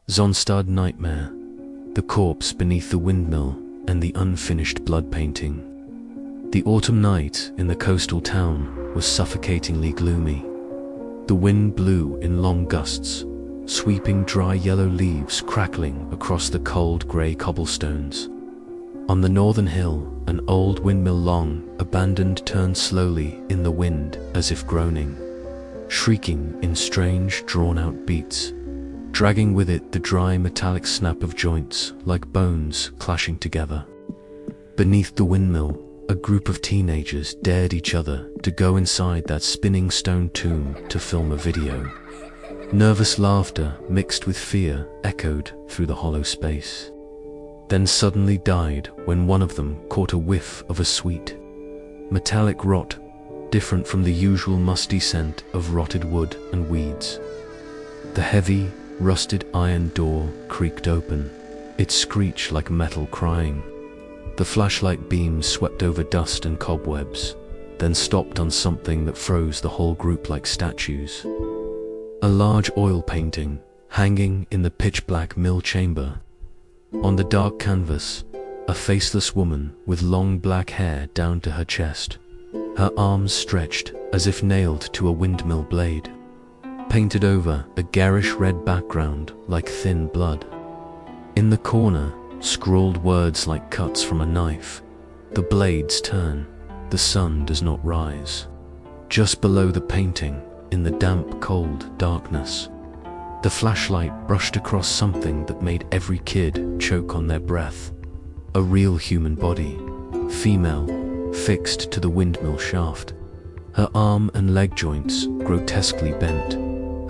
Zaanstad nightmare, the corpse beneath the windmill, and the unfinished blood painting. The autumn night in the coastal town was suffocatingly gloomy. The wind blew in long gusts, sweeping dry yellow leaves crackling across the cold grey cobblestones. On the northern hill, an old windmill, long abandoned, turned slowly in the wind as if groaning, shrieking in strange drawn-out beats, dragging with it the dry metallic snap of joints like bones clashing together. Beneath the windmill, a group of teenagers dared each other to go inside that spinning stone tomb to film a video. Nervous laughter mixed with fear echoed through the hollow space, then suddenly died when one of them caught a whiff of a sweet, metallic rot, different from the usual musty scent of rotted wood and weeds. The heavy, rusted iron door creaked open, its screech like metal crying. The flashlight beams swept over dust and cobwebs, then stopped on something that froze the whole group like statues. A large oil painting, hanging in the pitch-black mill chamber. On the dark canvas, a faceless woman with long black hair down to her chest, her arms stretched as if nailed to a windmill blade, painted over a garish red background like thin blood. In the corner, scrawled words like cuts from a knife. The blades turn, the sun does not rise. Just below the painting, in the damp, cold darkness, the flashlight brushed across something that made every kid choke on their breath. A real human body, female, fixed to the windmill shaft, her arm and leg joints grotesquely bent,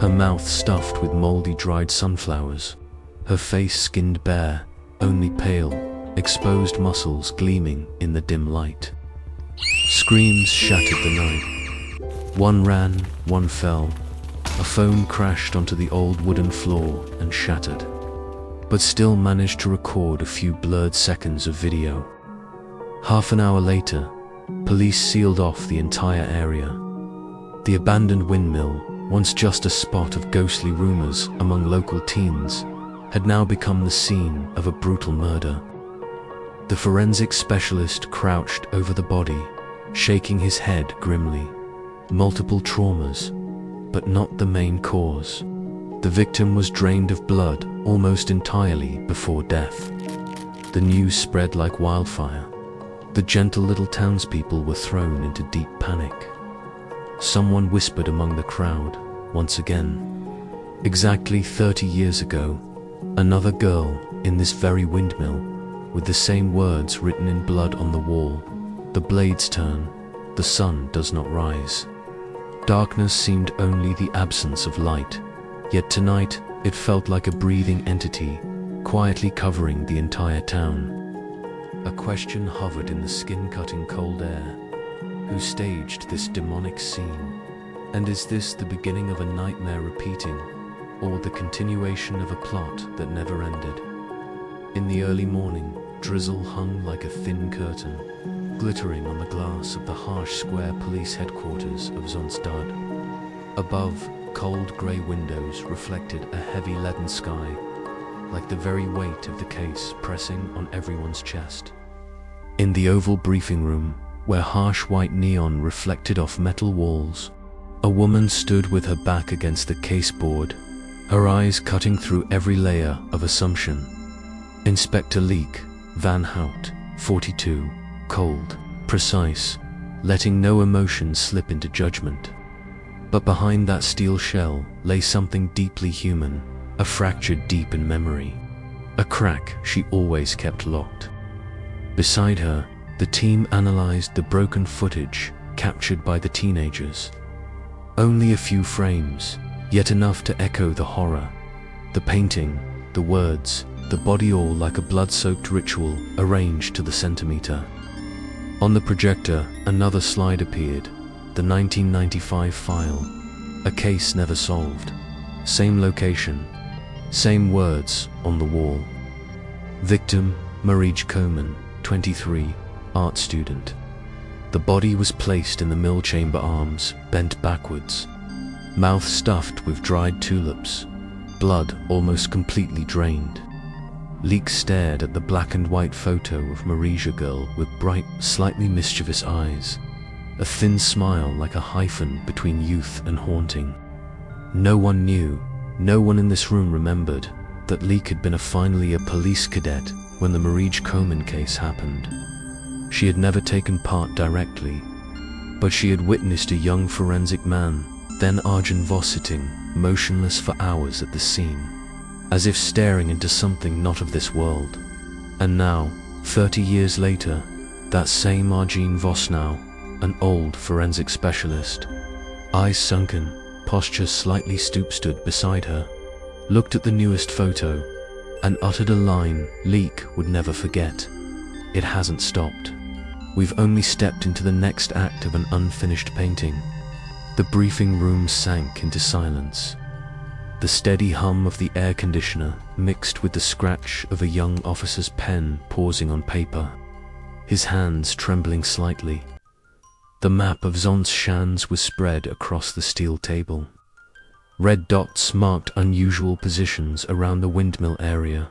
her mouth stuffed with moldy dried sunflowers, her face skinned bare, only pale, exposed muscles gleaming in the dim light. Screams shattered the night. One ran, one fell. A phone crashed onto the old wooden floor and shattered, but still managed to record a few blurred seconds of video. Half an hour later, police sealed off the entire area. The abandoned windmill, once just a spot of ghostly rumors among local teens, had now become the scene of a brutal murder. The forensic specialist crouched over the body, shaking his head grimly. Multiple traumas, but not the main cause. The victim was drained of blood almost entirely before death. The news spread like wildfire. The gentle little townspeople were thrown into deep panic. Someone whispered among the crowd, once again. Exactly 30 years ago, another girl in this very windmill, with the same words written in blood on the wall. The blades turn, the sun does not rise. Darkness seemed only the absence of light, yet tonight it felt like a breathing entity, quietly covering the entire town. A question hovered in the skin-cutting cold air. Who staged this demonic scene? And is this the beginning of a nightmare repeating, or the continuation of a plot that never ended? In the early morning, drizzle hung like a thin curtain, glittering on the glass of the harsh square police headquarters of Zaanstad. Above, cold grey windows reflected a heavy leaden sky, like the very weight of the case pressing on everyone's chest. In the oval briefing room, where harsh white neon reflected off metal walls, a woman stood with her back against the caseboard, her eyes cutting through every layer of assumption. Inspector Lieke van Hout, 42, cold, precise, letting no emotion slip into judgment. But behind that steel shell lay something deeply human, a fracture deep in memory, a crack she always kept locked. Beside her, the team analyzed the broken footage captured by the teenagers. Only a few frames, yet enough to echo the horror. The painting, the words, the body, all like a blood-soaked ritual arranged to the centimeter. On the projector, another slide appeared, the 1995 file, a case never solved. Same location, same words on the wall. Victim, Marieke Koman, 23, art student. The body was placed in the mill chamber, arms bent backwards, mouth stuffed with dried tulips, blood almost completely drained. Lieke stared at the black and white photo of Marija girl with bright, slightly mischievous eyes, a thin smile like a hyphen between youth and haunting. No one knew, no one in this room remembered, that Lieke had been finally a police cadet when the Marija Komen case happened. She had never taken part directly, but she had witnessed a young forensic man, then Arjun Vos, sitting motionless for hours at the scene, as if staring into something not of this world. And now, 30 years later, that same Arjun Vos, now an old forensic specialist, eyes sunken, posture slightly stooped, stood beside her, looked at the newest photo, and uttered a line Lieke would never forget. "It hasn't stopped. We've only stepped into the next act of an unfinished painting." The briefing room sank into silence. The steady hum of the air conditioner mixed with the scratch of a young officer's pen pausing on paper, his hands trembling slightly. The map of Zaanstad was spread across the steel table. Red dots marked unusual positions around the windmill area,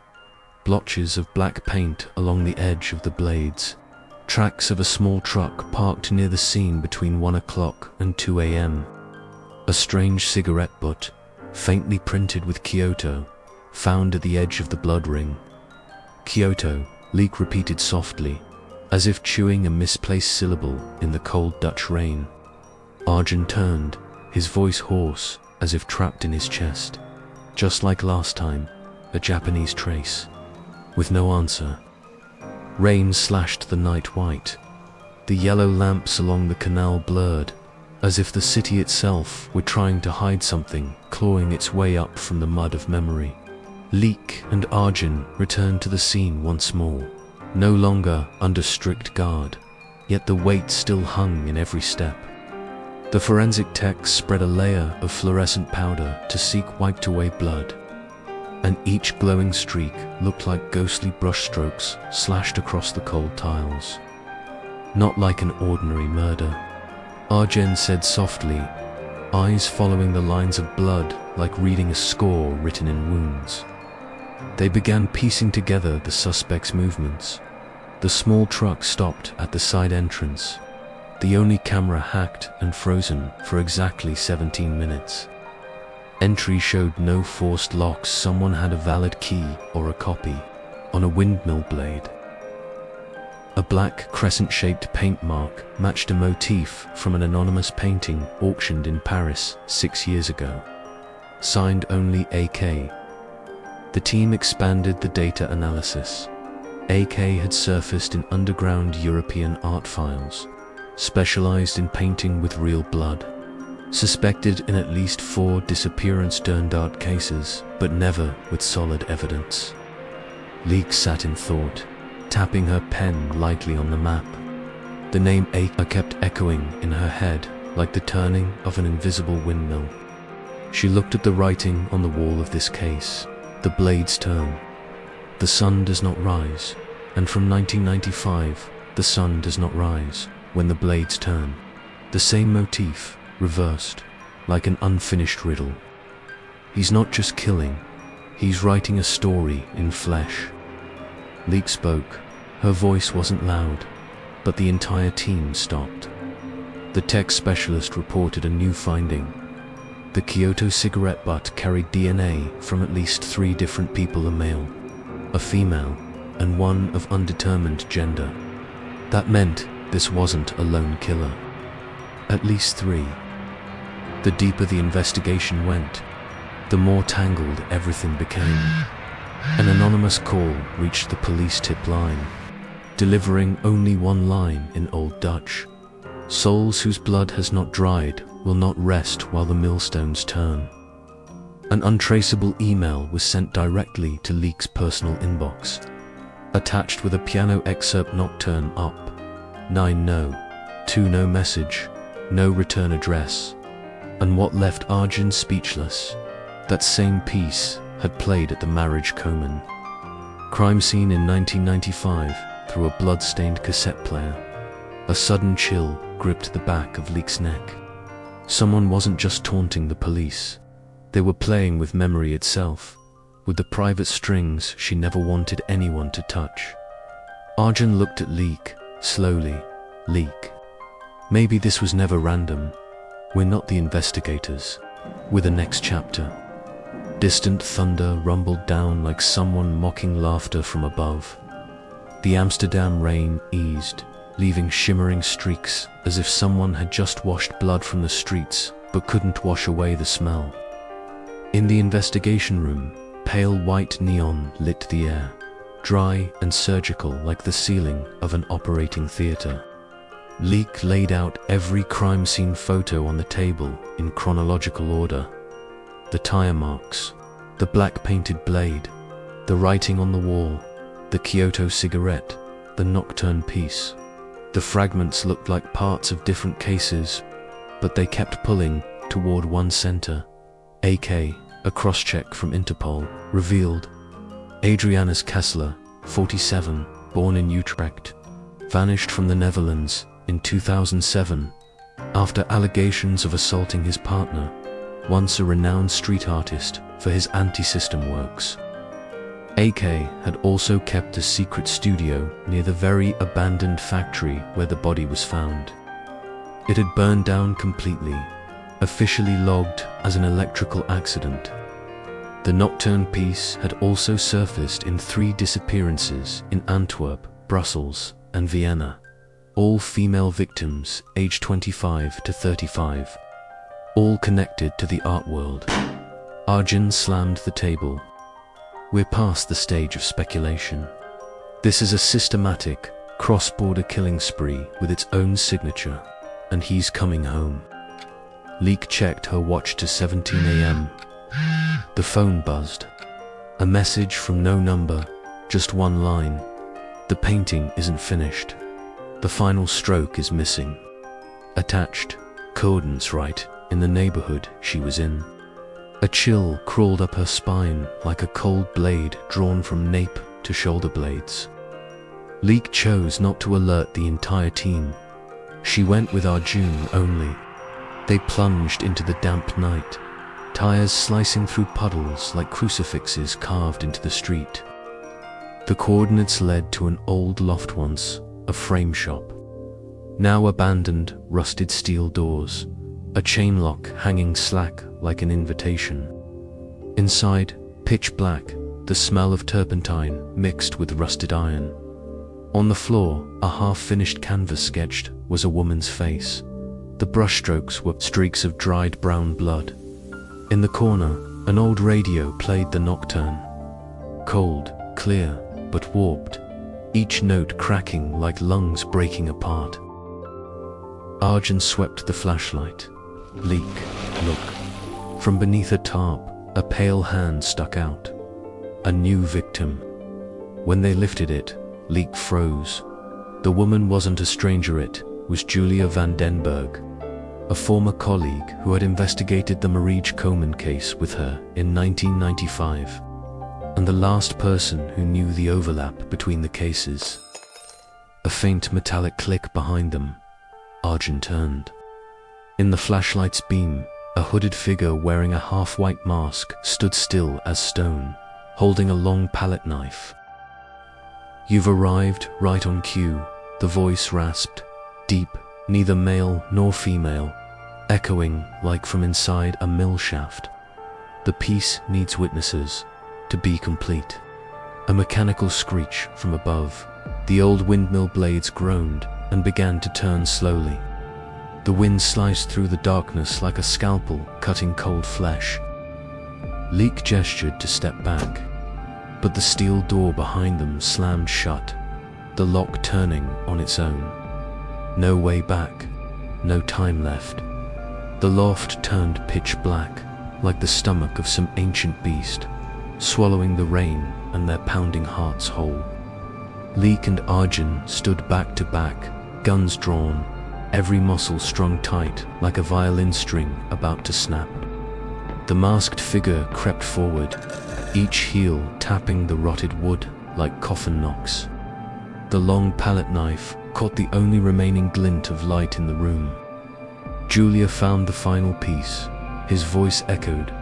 blotches of black paint along the edge of the blades, tracks of a small truck parked near the scene between 1 o'clock and 2 a.m. A strange cigarette butt, faintly printed with Kyoto, found at the edge of the blood ring. "Kyoto," Lieke repeated softly, as if chewing a misplaced syllable in the cold Dutch rain. Arjun turned, his voice hoarse, as if trapped in his chest. Just like last time, a Japanese trace. With no answer. Rain slashed the night white. The yellow lamps along the canal blurred, as if the city itself were trying to hide something, clawing its way up from the mud of memory. Lieke and Arjun returned to the scene once more, no longer under strict guard, yet the weight still hung in every step. The forensic techs spread a layer of fluorescent powder to seek wiped away blood, and each glowing streak looked like ghostly brushstrokes slashed across the cold tiles. "Not like an ordinary murder," Arjun said softly, eyes following the lines of blood like reading a score written in wounds. They began piecing together the suspect's movements. The small truck stopped at the side entrance, the only camera hacked and frozen for exactly 17 minutes. Entry showed no forced locks. Someone had a valid key or a copy on a windmill blade. A black crescent-shaped paint mark matched a motif from an anonymous painting auctioned in Paris 6 years ago. Signed only AK. The team expanded the data analysis. AK had surfaced in underground European art files, specialized in painting with real blood. Suspected in at least 4 disappearance Zaanstad cases, but never with solid evidence. Lieke sat in thought, tapping her pen lightly on the map. The name AK kept echoing in her head like the turning of an invisible windmill. She looked at the writing on the wall of this case. The blades turn. The sun does not rise, and from 1995, the sun does not rise when the blades turn. The same motif, reversed, like an unfinished riddle. He's not just killing, he's writing a story in flesh. Lieke spoke. Her voice wasn't loud, but the entire team stopped. The tech specialist reported a new finding. The Kyoto cigarette butt carried DNA from at least 3 different people, a male, a female, and one of undetermined gender. That meant this wasn't a lone killer. At least 3. The deeper the investigation went, the more tangled everything became. An anonymous call reached the police tip line, delivering only one line in Old Dutch. "Souls whose blood has not dried will not rest while the millstones turn." An untraceable email was sent directly to Lieke's personal inbox, attached with a piano excerpt Nocturne Up. 9 no, 2 no message, no return address. And what left Arjun speechless, that same piece had played at the marriage Komen. Crime scene in 1995 through a blood-stained cassette player. A sudden chill gripped the back of Lieke's neck. Someone wasn't just taunting the police. They were playing with memory itself, with the private strings she never wanted anyone to touch. Arjun looked at Lieke, slowly. Lieke. Maybe this was never random. We're not the investigators. We're the next chapter. Distant thunder rumbled down like someone mocking laughter from above. The Amsterdam rain eased, leaving shimmering streaks as if someone had just washed blood from the streets but couldn't wash away the smell. In the investigation room, pale white neon lit the air, dry and surgical like the ceiling of an operating theater. Lieke laid out every crime scene photo on the table in chronological order. The tire marks, the black painted blade, the writing on the wall, the Kyoto cigarette, the nocturne piece. The fragments looked like parts of different cases, but they kept pulling toward one center. AK, a cross-check from Interpol, revealed Adrianus Kessler, 47, born in Utrecht, vanished from the Netherlands in 2007 after allegations of assaulting his partner, once a renowned street artist for his anti-system works. AK had also kept a secret studio near the very abandoned factory where the body was found. It had burned down completely, officially logged as an electrical accident. The nocturne piece had also surfaced in 3 disappearances in Antwerp, Brussels, and Vienna. All female victims aged 25 to 35, all connected to the art world. Arjun slammed the table. We're past the stage of speculation. This is a systematic, cross-border killing spree with its own signature, and he's coming home. Lieke checked her watch to 17 a.m. The phone buzzed. A message from no number, just one line. The painting isn't finished. The final stroke is missing. Attached, coordinates right in the neighborhood she was in. A chill crawled up her spine like a cold blade drawn from nape to shoulder blades. Lieke chose not to alert the entire team. She went with Arjun only. They plunged into the damp night, tires slicing through puddles like crucifixes carved into the street. The coordinates led to an old loft once, a frame shop. Now abandoned, rusted steel doors, a chain lock hanging slack like an invitation. Inside, pitch black, the smell of turpentine mixed with rusted iron. On the floor, a half-finished canvas sketched, was a woman's face. The brushstrokes were streaks of dried brown blood. In the corner, an old radio played the nocturne. Cold, clear, but warped, each note cracking like lungs breaking apart. Arjun swept the flashlight. Lieke, look. From beneath a tarp, a pale hand stuck out. A new victim. When they lifted it, Lieke froze. The woman wasn't a stranger, it was Julia van den Berg, a former colleague who had investigated the Marietje Komen case with her in 1995, and the last person who knew the overlap between the cases. A faint metallic click behind them. Arjun turned. In the flashlight's beam, a hooded figure wearing a half-white mask stood still as stone, holding a long palette knife. You've arrived right on cue, the voice rasped, deep, neither male nor female, echoing like from inside a mill shaft. The piece needs witnesses to be complete. A mechanical screech from above. The old windmill blades groaned and began to turn slowly. The wind sliced through the darkness like a scalpel cutting cold flesh. Lieke gestured to step back, but the steel door behind them slammed shut, the lock turning on its own. No way back, no time left. The loft turned pitch black, like the stomach of some ancient beast, swallowing the rain and their pounding hearts whole. Lieke and Arjun stood back to back, guns drawn, every muscle strung tight like a violin string about to snap. The masked figure crept forward, each heel tapping the rotted wood like coffin knocks. The long palette knife caught the only remaining glint of light in the room. Julia found the final piece. His voice echoed,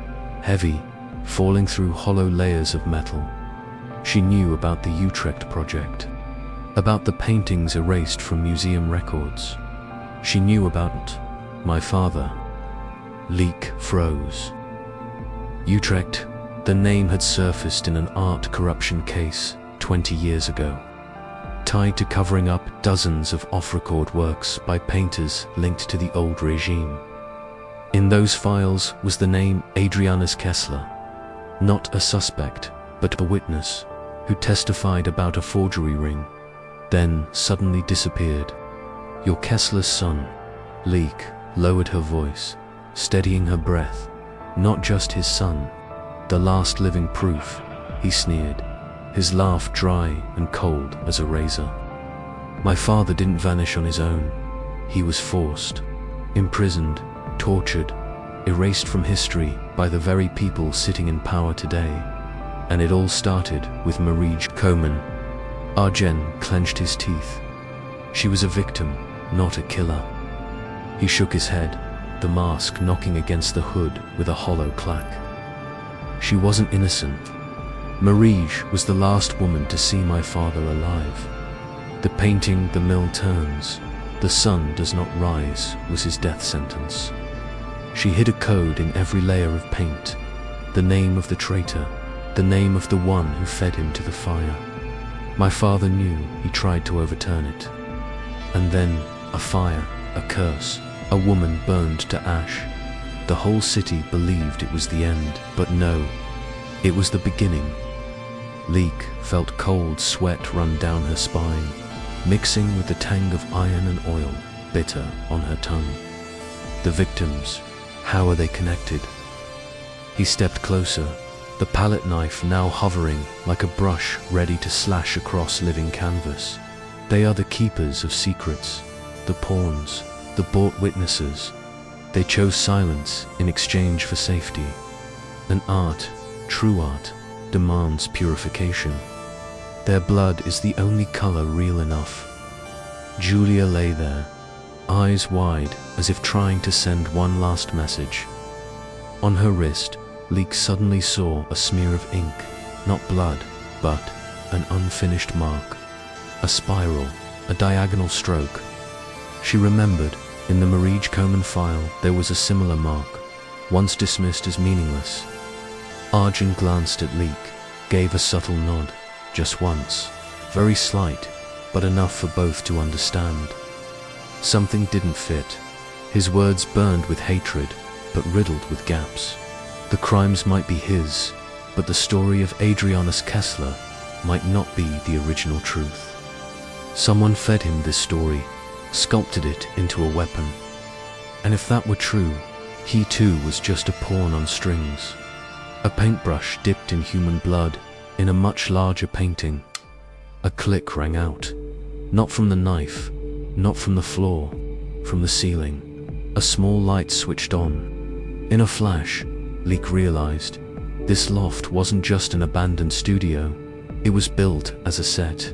heavy, falling through hollow layers of metal. She knew about the Utrecht project, about the paintings erased from museum records. She knew about my father. Lieke froze. Utrecht, the name had surfaced in an art corruption case 20 years ago, tied to covering up dozens of off-record works by painters linked to the old regime. In those files was the name Adrianus Kessler, not a suspect, but a witness who testified about a forgery ring, then suddenly disappeared. You're Kessler's son. Lieke lowered her voice, steadying her breath. Not just his son, the last living proof, he sneered, his laugh dry and cold as a razor. My father didn't vanish on his own. He was forced, imprisoned, tortured, erased from history by the very people sitting in power today. And it all started with Marie Komen. Arjen clenched his teeth. She was a victim, not a killer. He shook his head, the mask knocking against the hood with a hollow clack. She wasn't innocent. Marie was the last woman to see my father alive. The painting "The Mill Turns, the Sun Does Not Rise" was his death sentence. She hid a code in every layer of paint, the name of the traitor, the name of the one who fed him to the fire. My father knew. He tried to overturn it. And then, a fire, a curse, a woman burned to ash. The whole city believed it was the end, but no, it was the beginning. Lieke felt cold sweat run down her spine, mixing with the tang of iron and oil, bitter on her tongue. The victims, how are they connected? He stepped closer, the palette knife now hovering like a brush ready to slash across living canvas. They are the keepers of secrets, the pawns, the bought witnesses. They chose silence in exchange for safety. And art, true art, demands purification. Their blood is the only color real enough. Julia lay there, eyes wide as if trying to send one last message. On her wrist, Lieke suddenly saw a smear of ink, not blood, but an unfinished mark. A spiral, a diagonal stroke. She remembered, in the Marie Komen file there was a similar mark, once dismissed as meaningless. Arjen glanced at Lieke, gave a subtle nod, just once, very slight, but enough for both to understand. Something didn't fit. His words burned with hatred, but riddled with gaps. The crimes might be his, but the story of Adrianus Kessler might not be the original truth. Someone fed him this story, sculpted it into a weapon. And if that were true, he too was just a pawn on strings. A paintbrush dipped in human blood, in a much larger painting. A click rang out. Not from the knife, not from the floor, from the ceiling. A small light switched on. In a flash, Lieke realized, this loft wasn't just an abandoned studio. It was built as a set.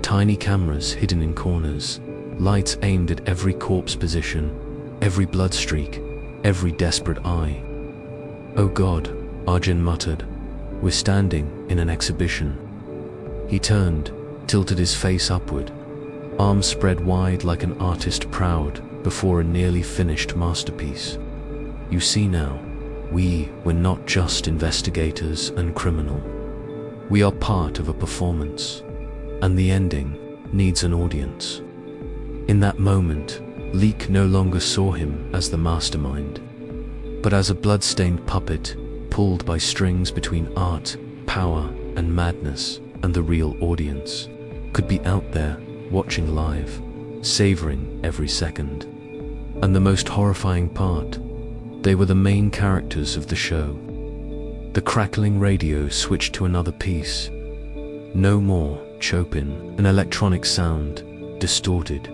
Tiny cameras hidden in corners, lights aimed at every corpse position, every blood streak, every desperate eye. Oh God, Arjen muttered. We're standing in an exhibition. He turned, tilted his face upward, arms spread wide like an artist proud before a nearly finished masterpiece. You see now, we're not just investigators and criminal. We are part of a performance, and the ending needs an audience. In that moment, Lieke no longer saw him as the mastermind, but as a blood-stained puppet pulled by strings between art, power, and madness, and the real audience could be out there, watching live, savoring every second. And the most horrifying part, they were the main characters of the show. The crackling radio switched to another piece. No more Chopin, an electronic sound, distorted,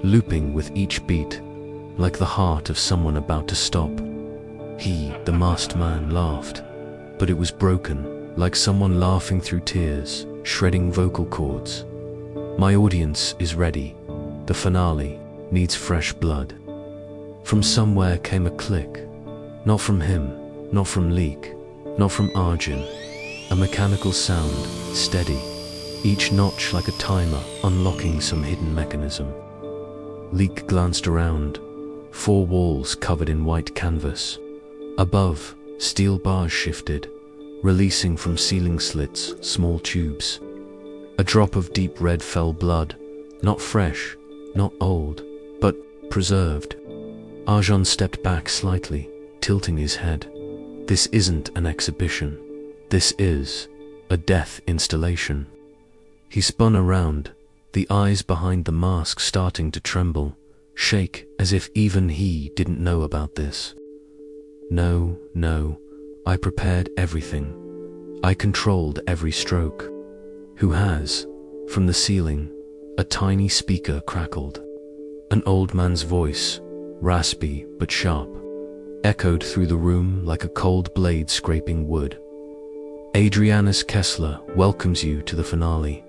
looping with each beat, like the heart of someone about to stop. He, the masked man, laughed, but it was broken, like someone laughing through tears, shredding vocal cords. My audience is ready. The finale needs fresh blood. From somewhere came a click. Not from him, Not from Lieke, not from Arjun. A mechanical sound, steady, each notch like a timer unlocking some hidden mechanism. Lieke glanced around. 4 walls covered in white canvas. Above, steel bars shifted, releasing from ceiling slits small tubes. A drop of deep red fell blood, not fresh, not old, but preserved. Arjun stepped back slightly, tilting his head. This isn't an exhibition. This is a death installation. He spun around, the eyes behind the mask starting to tremble, shake as if even he didn't know about this. No, I prepared everything. I controlled every stroke. Who has? From the ceiling, a tiny speaker crackled. An old man's voice, raspy but sharp, echoed through the room like a cold blade scraping wood. Adrianus Kessler welcomes you to the finale.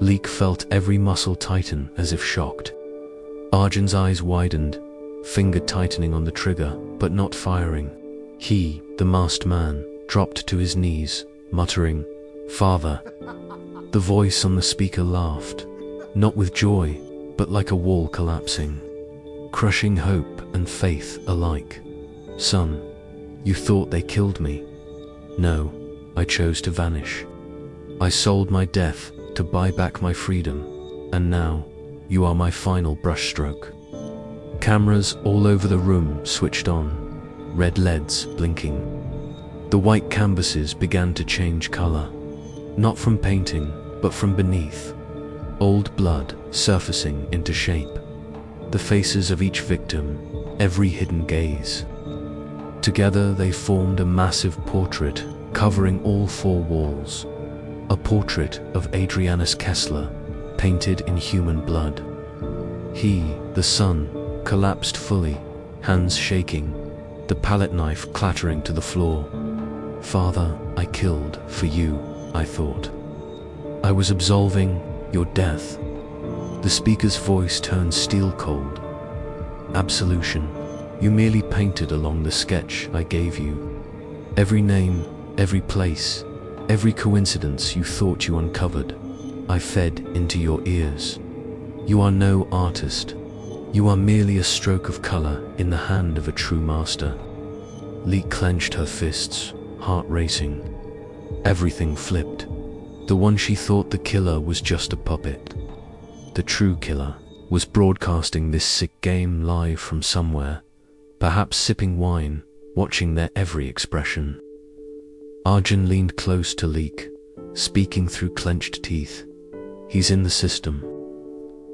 Lieke felt every muscle tighten as if shocked. Arjun's eyes widened, finger tightening on the trigger, but not firing. He, the masked man, dropped to his knees, muttering, "Father." The voice on the speaker laughed, not with joy, but like a wall collapsing, crushing hope and faith alike. "Son, you thought they killed me. No, I chose to vanish. I sold my death to buy back my freedom, and now you are my final brushstroke." Cameras all over the room switched on, red LEDs blinking. The white canvases began to change color, not from painting, but from beneath. Old blood surfacing into shape. The faces of each victim, every hidden gaze. Together they formed a massive portrait covering all 4 walls. A portrait of Adrianus Kessler, painted in human blood. He, the son, collapsed fully, hands shaking, the palette knife clattering to the floor. "Father, I killed for you, I thought. I was absolving your death." The speaker's voice turned steel cold. "Absolution. You merely painted along the sketch I gave you. Every name, every place, every coincidence you thought you uncovered, I fed into your ears. You are no artist. You are merely a stroke of color in the hand of a true master." Lieke clenched her fists, heart racing. Everything flipped. The one she thought the killer was just a puppet. The true killer was broadcasting this sick game live from somewhere, perhaps sipping wine, watching their every expression. Arjun leaned close to Lieke, speaking through clenched teeth. "He's in the system.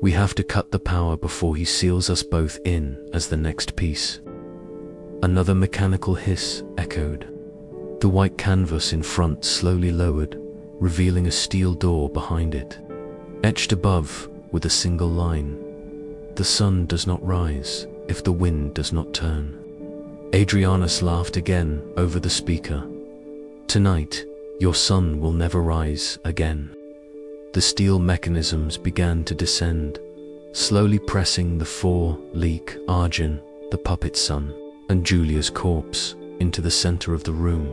We have to cut the power before he seals us both in as the next piece." Another mechanical hiss echoed. The white canvas in front slowly lowered, revealing a steel door behind it. Etched above with a single line, "The sun does not rise if the wind does not turn." Adrianus laughed again over the speaker. "Tonight, your sun will never rise again." The steel mechanisms began to descend, slowly pressing the 4, Lieke, Arjun, the puppet son, and Julia's corpse, into the center of the room.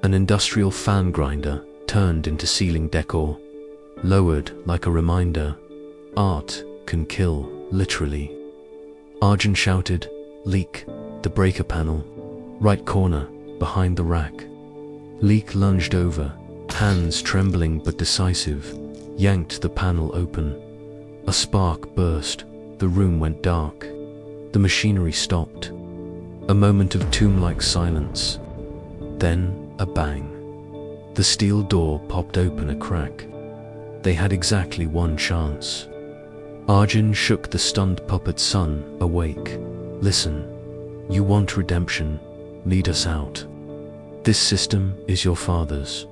An industrial fan grinder turned into ceiling decor, lowered like a reminder. Art can kill, literally. Arjun shouted, "Lieke, the breaker panel, right corner, behind the rack." Lieke lunged over, hands trembling but decisive, yanked the panel open. A spark burst, the room went dark. The machinery stopped. A moment of tomb-like silence. Then a bang. The steel door popped open a crack. They had exactly one chance. Arjun shook the stunned puppet son awake. "Listen, you want redemption, lead us out. This system is your father's.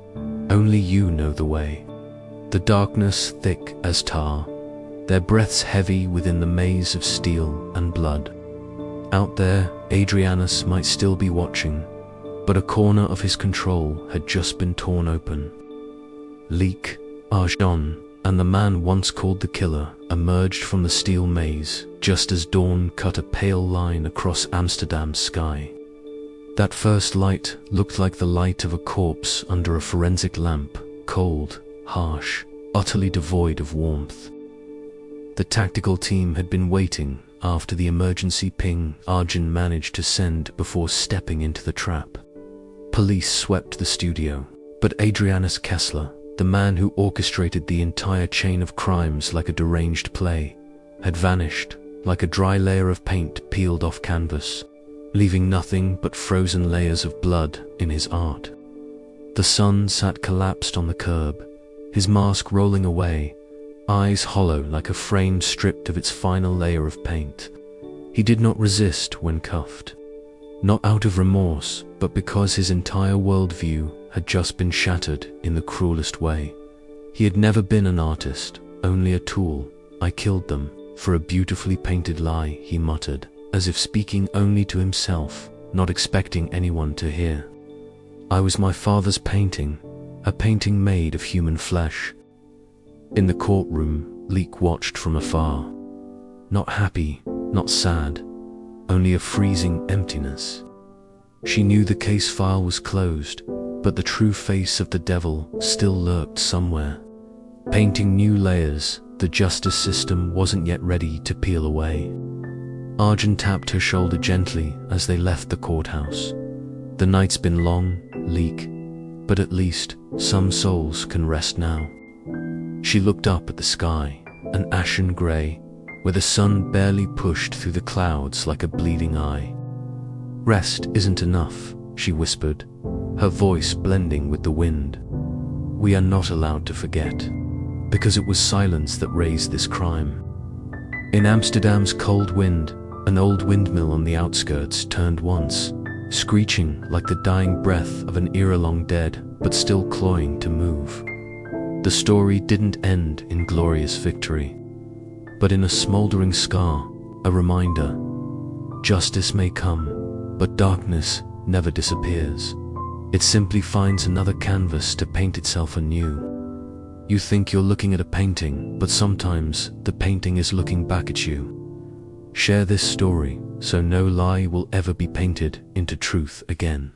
Only you know the way." The darkness thick as tar, their breaths heavy within the maze of steel and blood. Out there, Adrianus might still be watching, but a corner of his control had just been torn open. Lieke, Arjun, and the man once called the killer emerged from the steel maze just as dawn cut a pale line across Amsterdam's sky. That first light looked like the light of a corpse under a forensic lamp, cold, harsh, utterly devoid of warmth. The tactical team had been waiting after the emergency ping Arjun managed to send before stepping into the trap. Police swept the studio, but Adrianus Kessler, the man who orchestrated the entire chain of crimes like a deranged play, had vanished like a dry layer of paint peeled off canvas, leaving nothing but frozen layers of blood in his art. The sun sat collapsed on the curb, his mask rolling away, eyes hollow like a frame stripped of its final layer of paint. He did not resist when cuffed. Not out of remorse, but because his entire worldview had just been shattered in the cruelest way. He had never been an artist, only a tool. "I killed them for a beautifully painted lie," he muttered, as if speaking only to himself, not expecting anyone to hear. "I was my father's painting, a painting made of human flesh." In the courtroom, Lieke watched from afar. Not happy, not sad, only a freezing emptiness. She knew the case file was closed, but the true face of the devil still lurked somewhere. Painting new layers, the justice system wasn't yet ready to peel away. Arjun tapped her shoulder gently as they left the courthouse. "The night's been long, Lieke, but at least some souls can rest now." She looked up at the sky, an ashen grey, where the sun barely pushed through the clouds like a bleeding eye. "Rest isn't enough," she whispered, her voice blending with the wind. "We are not allowed to forget, because it was silence that raised this crime." In Amsterdam's cold wind, an old windmill on the outskirts turned once, screeching like the dying breath of an era-long dead, but still cloying to move. The story didn't end in glorious victory, but in a smoldering scar, a reminder. Justice may come, but darkness never disappears. It simply finds another canvas to paint itself anew. You think you're looking at a painting, but sometimes the painting is looking back at you. Share this story so no lie will ever be painted into truth again.